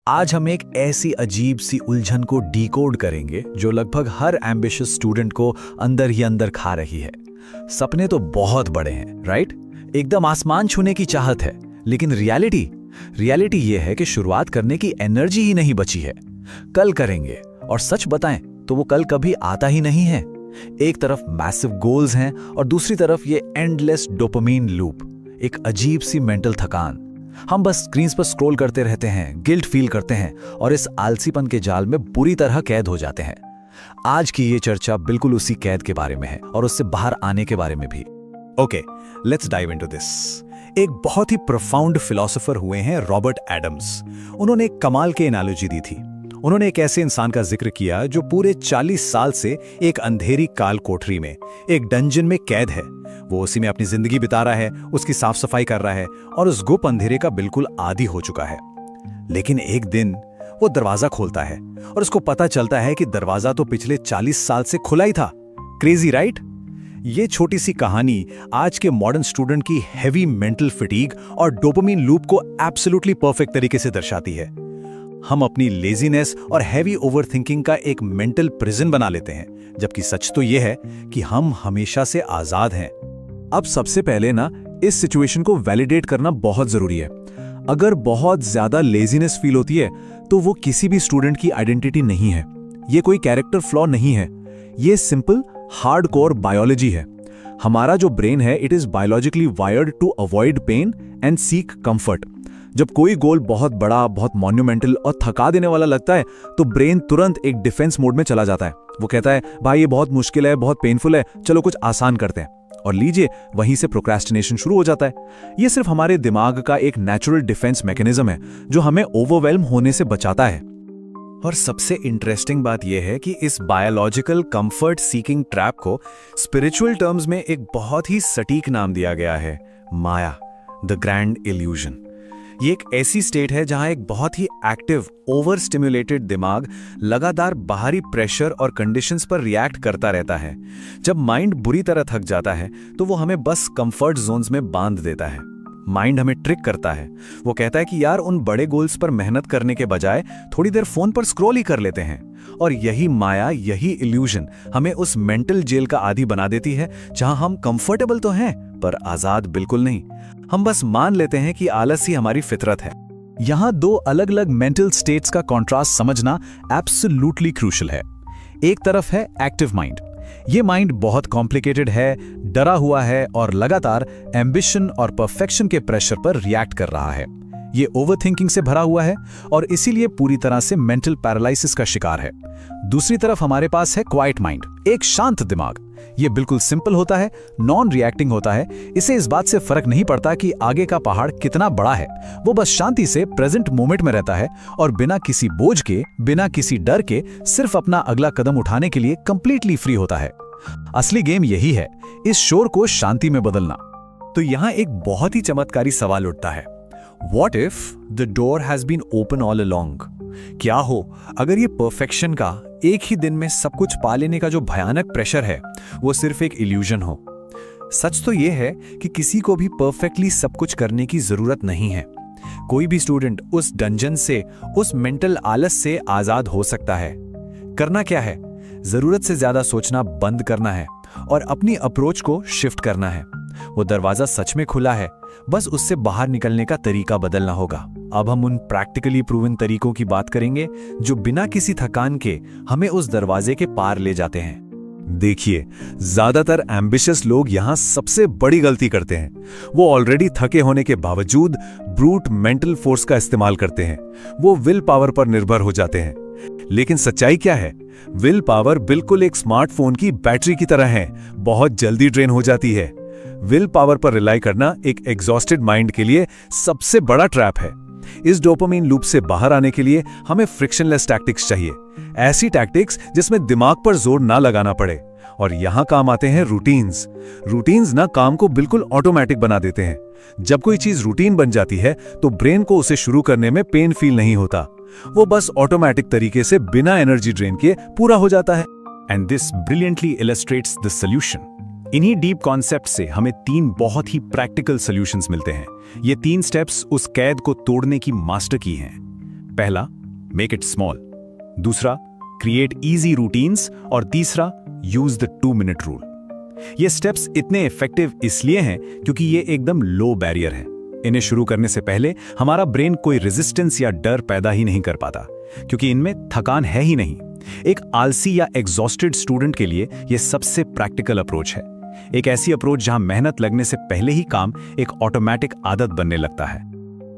आज हम एक ऐसी अजीब सी उलझन को डिकोड करेंगे जो लगभग हर एम्बिशियस स्टूडेंट को अंदर ही अंदर खा रही है। सपने तो बहुत बड़े हैं, राइट? एकदम आसमान छूने की चाहत है, लेकिन रियलिटी ये है कि शुरुआत करने की एनर्जी ही नहीं बची है। कल करेंगे, और सच बताएं तो वो कल कभी आता ही नहीं है। एक तरफ मैसिव गोल्स हैं और दूसरी तरफ ये एंडलेस डोपामीन लूप, एक अजीब सी मेंटल थकान। हम बस स्क्रीन्स पर स्क्रॉल करते रहते हैं, गिल्ट फील करते हैं और इस आलसीपन के जाल में बुरी तरह कैद हो जाते हैं। आज की ये चर्चा बिल्कुल उसी कैद के बारे में है और उससे बाहर आने के बारे में भी। Okay, let's dive into this. एक बहुत ही प्रोफाउंड फिलोसोफर हुए हैं रॉबर्ट एडम्स। उन्होंने एक कमाल की एनालॉजी दी थी। उन्होंने एक ऐसे इंसान का जिक्र किया जो पूरे 40 साल से एक अंधेरी काल कोठरी में, एक डंजन में कैद है। वो उसी में अपनी जिंदगी बिता रहा है, उसकी साफ सफाई कर रहा है और उस गुप अंधेरे का बिल्कुल आदी हो चुका है। लेकिन एक दिन वो दरवाजा खोलता है और उसको पता चलता है कि दरवाजा तो पिछले 40 साल से खुला ही था। Crazy, right? ये छोटी सी कहानी आज के मॉडर्न स्टूडेंट की हैवी मेंटल फटीग और डोपामिन लूप को एब्सोल्युटली परफेक्ट तरीके से दर्शाती है। हम अपनी लेजीनेस और हैवी ओवरथिंकिंग का एक मेंटल प्रिजन बना लेते हैं, जबकि सच तो यह है कि हम हमेशा से आजाद हैं। अब सबसे पहले ना, इस सिचुएशन को वैलिडेट करना बहुत जरूरी है। अगर बहुत ज्यादा लेजीनेस फील होती है तो वो किसी भी स्टूडेंट की आइडेंटिटी नहीं है। ये कोई कैरेक्टर फ्लॉ नहीं है। ये सिंपल हार्डकोर बायोलॉजी है। हमारा जो ब्रेन है, it is biologically wired to avoid pain and seek comfort. जब कोई गोल बहुत बड़ा, बहुत मॉन्यूमेंटल और थका देने वाला लगता है तो ब्रेन तुरंत एक डिफेंस मोड में चला जाता है। वो कहता है, भाई ये बहुत मुश्किल है, बहुत पेनफुल है, चलो कुछ आसान करते हैं। और लीजिए, वहीं से प्रोक्रेस्टिनेशन शुरू हो जाता है। ये सिर्फ हमारे दिमाग का एक नेचुरल डिफेंस मैकेनिज्म है जो हमें ओवरवेल्म होने से बचाता है। और सबसे इंटरेस्टिंग बात यह है कि इस बायोलॉजिकल कंफर्ट सीकिंग ट्रैप को स्पिरिचुअल टर्म्स में एक बहुत ही सटीक नाम दिया गया है, माया, द ग्रैंड इल्यूजन। ये एक ऐसी स्टेट है जहां एक बहुत ही एक्टिव, ओवर स्टिम्युलेटेड दिमाग लगातार बाहरी प्रेशर और कंडीशंस पर रिएक्ट करता रहता है। जब माइंड बुरी तरह थक जाता है तो वो हमें बस कंफर्ट जोन्स में बांध देता है। माइंड हमें ट्रिक करता है। वो कहता है कि यार, उन बड़े गोल्स पर मेहनत करने के बजाय थोड़ी देर फोन पर स्क्रॉल ही कर लेते हैं। और यही माया, यही इल्यूजन हमें उस मेंटल जेल का आदी बना देती है जहां हम कंफर्टेबल तो हैं पर आजाद बिल्कुल नहीं। हम बस मान लेते हैं कि आलस ही हमारी फितरत है। यहां दो अलग अलग मेंटल स्टेट्स का कॉन्ट्रास्ट समझना एब्सोल्युटली क्रूशियल है। एक तरफ है एक्टिव माइंड। ये माइंड बहुत कॉम्प्लिकेटेड है, डरा हुआ है और लगातार एम्बिशन और परफेक्शन के प्रेशर पर रिएक्ट कर रहा है। ये ओवरथिंकिंग से भरा हुआ है और इसीलिए पूरी तरह से मेंटल पैरालिसिस का शिकार है। दूसरी तरफ हमारे पास है क्वाइट माइंड, एक शांत दिमाग। ये बिल्कुल सिंपल होता है, नॉन रिएक्टिंग होता है। इसे इस बात से फर्क नहीं पड़ता कि आगे का पहाड़ कितना बड़ा है। वो बस शांति से प्रेजेंट मोमेंट में रहता है और बिना किसी बोझ के, बिना किसी डर के सिर्फ अपना अगला कदम उठाने के लिए कंप्लीटली फ्री होता है। असली गेम यही है, इस शोर को शांति में बदलना। तो यहां एक बहुत ही चमत्कारी सवाल उठता है, What if the door has been open all along? क्या हो अगर ये परफेक्शन का, एक ही दिन में सब कुछ पा लेने का जो भयानक प्रेशर है वो सिर्फ एक इल्यूजन हो? सच तो ये है कि किसी को भी परफेक्टली सब कुछ करने की जरूरत नहीं है। कोई भी स्टूडेंट उस डंजन से, उस मेंटल आलस से आजाद हो सकता है। करना क्या है? जरूरत से ज्यादा सोचना बंद करना है और अपनी अप्रोच को शिफ्ट करना है। वो दरवाजा सच में खुला है, बस उससे बाहर निकलने का तरीका बदलना होगा। अब हम उन प्रैक्टिकली प्रूवन तरीकों की बात करेंगे जो बिना किसी थकान के हमें उस दरवाजे के पार ले जाते हैं। देखिए, ज्यादातर एम्बिशियस लोग यहां सबसे बड़ी गलती करते हैं। वो ऑलरेडी थके होने के बावजूद ब्रूट मेंटल फोर्स का इस्तेमाल करते हैं। वो विल पावर पर निर्भर हो जाते हैं। लेकिन सच्चाई क्या है? विल पावर बिल्कुल एक स्मार्टफोन की बैटरी की तरह है, बहुत जल्दी ड्रेन हो जाती है। विल पावर पर रिलाई करना एक एग्जॉस्टेड माइंड के लिए सबसे बड़ा ट्रैप है। इस डोपामिन लूप से बाहर आने के लिए हमें फ्रिक्शनलेस टैक्टिक्स चाहिए, ऐसी टैक्टिक्स जिसमें दिमाग पर जोर ना लगाना पड़े। और यहां काम आते हैं रूटीन्स। रूटीन्स ना काम को बिल्कुल ऑटोमेटिक बना देते हैं। जब कोई चीज रूटीन बन जाती है तो ब्रेन को उसे शुरू करने में पेन फील नहीं होता। वो बस ऑटोमेटिक तरीके से बिना एनर्जी ड्रेन किए पूरा हो जाता है। And this brilliantly illustrates the solution. इन्हीं डीप कॉन्सेप्ट से हमें 3 बहुत ही प्रैक्टिकल सॉल्यूशंस मिलते हैं। ये 3 स्टेप्स उस कैद को तोड़ने की मास्टर की हैं। पहला, मेक इट स्मॉल। दूसरा, क्रिएट इजी रूटीन्स। और तीसरा, यूज द 2 मिनट रूल। ये स्टेप्स इतने इफेक्टिव इसलिए हैं क्योंकि ये एकदम लो बैरियर है। इन्हें शुरू करने से पहले हमारा ब्रेन कोई रेजिस्टेंस या डर पैदा ही नहीं कर पाता, क्योंकि इनमें थकान है ही नहीं। एक आलसी या एग्जॉस्टेड स्टूडेंट के लिए यह सबसे प्रैक्टिकल अप्रोच है। एक ऐसी अप्रोच जहां मेहनत लगने से पहले ही काम एक ऑटोमेटिक आदत बनने लगता है।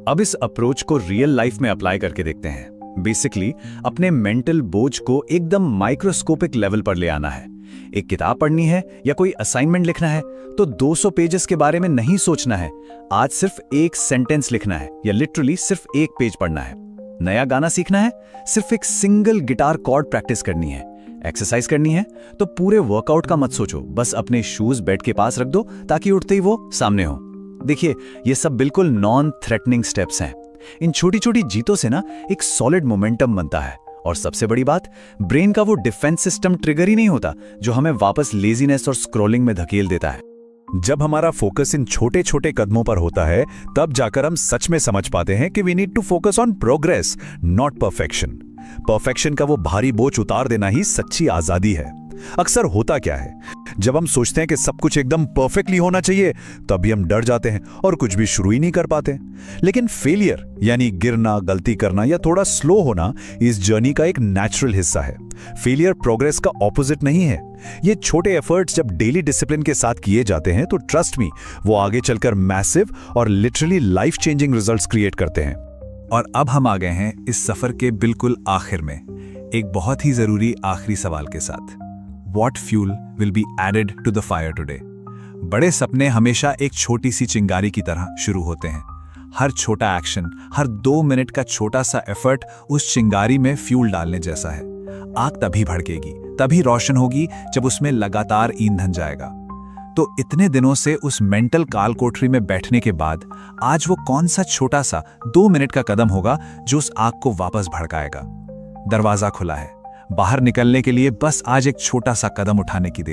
अब इस अप्रोच को रियल लाइफ में अप्लाई करके देखते हैं। बेसिकली अपने मेंटल बोझ को एकदम माइक्रोस्कोपिक लेवल पर ले आना है। एक किताब पढ़नी है या कोई असाइनमेंट लिखना है तो 200 पेजेस के बारे में नहीं सोचना है। आज सिर्फ एक सेंटेंस लिखना है या लिटरली सिर्फ एक पेज पढ़ना है। नया गाना सीखना है, सिर्फ एक सिंगल गिटार कॉर्ड प्रैक्टिस करनी है। एक्सरसाइज करनी है तो पूरे वर्कआउट का मत सोचो, बस अपने शूज बेड के पास रख दो ताकि उठते ही वो सामने हो। देखिए, ये सब बिल्कुल नॉन थ्रेटनिंग स्टेप्स हैं। इन छोटी छोटी जीतों से ना एक सॉलिड मोमेंटम बनता है। और सबसे बड़ी बात, ब्रेन का वो डिफेंस सिस्टम ट्रिगर ही नहीं होता जो हमें वापस लेजीनेस और स्क्रॉलिंग में धकेल देता है। जब हमारा फोकस इन छोटे छोटे कदमों पर होता है, तब जाकर हम सच में समझ पाते हैं कि we need to focus on progress, not perfection. Perfection का वो भारी बोझ उतार देना ही सच्ची आजादी है। अक्सर होता क्या है, जब हम सोचते हैं कि सब कुछ एकदम परफेक्टली होना चाहिए, तभी हम डर जाते हैं और कुछ भी शुरू ही नहीं कर पाते। लेकिन फेलियर यानी गिरना, गलती करना या थोड़ा स्लो होना इस जर्नी का एक नेचुरल हिस्सा है। फेलियर प्रोग्रेस का ऑपोजिट नहीं है। ये छोटे एफर्ट्स जब डेली डिसिप्लिन के साथ किए जाते हैं तो ट्रस्ट मी, वो आगे चलकर मैसिव और literally life changing results create करते हैं। और अब हम आ गए हैं इस सफर के बिल्कुल आखिर में, एक बहुत ही जरूरी आखिरी सवाल के साथ। What fuel will be added to the fire today? बड़े सपने हमेशा एक छोटी सी चिंगारी की तरह शुरू होते हैं। हर छोटा एक्शन, हर 2 मिनट का छोटा सा एफर्ट उस चिंगारी में फ्यूल डालने जैसा है। आग तभी भड़केगी, तभी रोशन होगी जब उसमें लगातार ईंधन जाएगा। तो इतने दिनों से उस मेंटल काल कोठरी में बैठने के बाद आज वो कौन सा छोटा सा 2 मिनट का कदम होगा जो उस आग को वापस भड़काएगा? दरवाजा खुला है, बाहर निकलने के लिए बस आज एक छोटा सा कदम उठाने की देर।